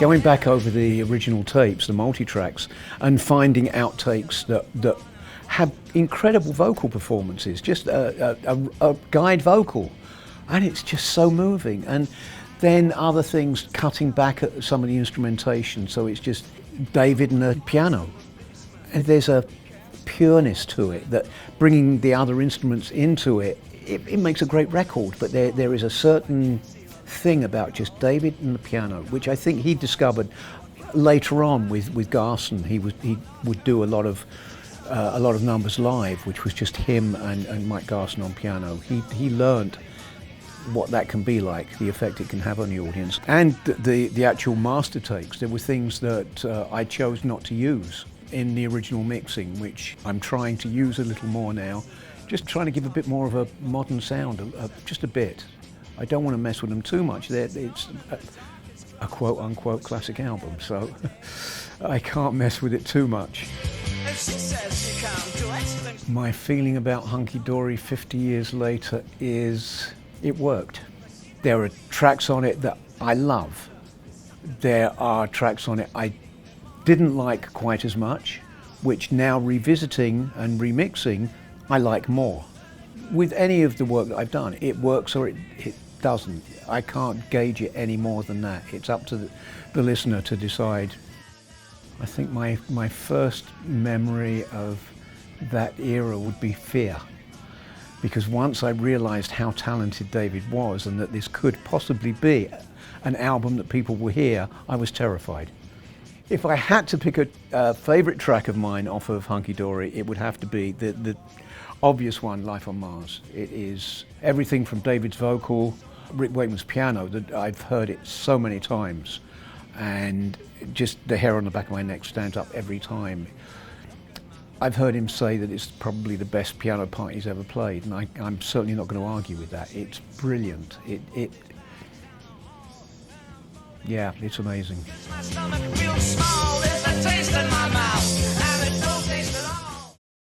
Going back over the original tapes, the multi-tracks, and finding outtakes that have incredible vocal performances, just a guide vocal, and it's just so moving. And then other things cutting back at some of the instrumentation, so it's just David and the piano. And there's a pureness to it that bringing the other instruments into it, it makes a great record, but there is a certain thing about just David and the piano, which I think he discovered later on with Garson. He would do a lot of numbers live, which was just him and Mike Garson on piano. He learned what that can be like, the effect it can have on the audience. And the actual master takes, there were things that I chose not to use in the original mixing, which I'm trying to use a little more now, just trying to give a bit more of a modern sound, just a bit. I don't want to mess with them too much. It's a quote-unquote classic album, so I can't mess with it too much. If she says she can't do it, then... My feeling about Hunky Dory 50 years later is it worked. There are tracks on it that I love. There are tracks on it I didn't like quite as much, which now revisiting and remixing, I like more. With any of the work that I've done, it works or it doesn't. I can't gauge it any more than that. It's up to the listener to decide. I think my first memory of that era would be fear. Because once I realized how talented David was and that this could possibly be an album that people will hear, I was terrified. If I had to pick a favorite track of mine off of Hunky Dory, it would have to be the obvious one, Life on Mars. It is everything from David's vocal, Rick Wakeman's piano, that I've heard it so many times, and just the hair on the back of my neck stands up every time. I've heard him say that it's probably the best piano part he's ever played, and I'm certainly not going to argue with that. It's brilliant. Yeah, it's amazing. My stomach feels small, there's a taste in my mouth.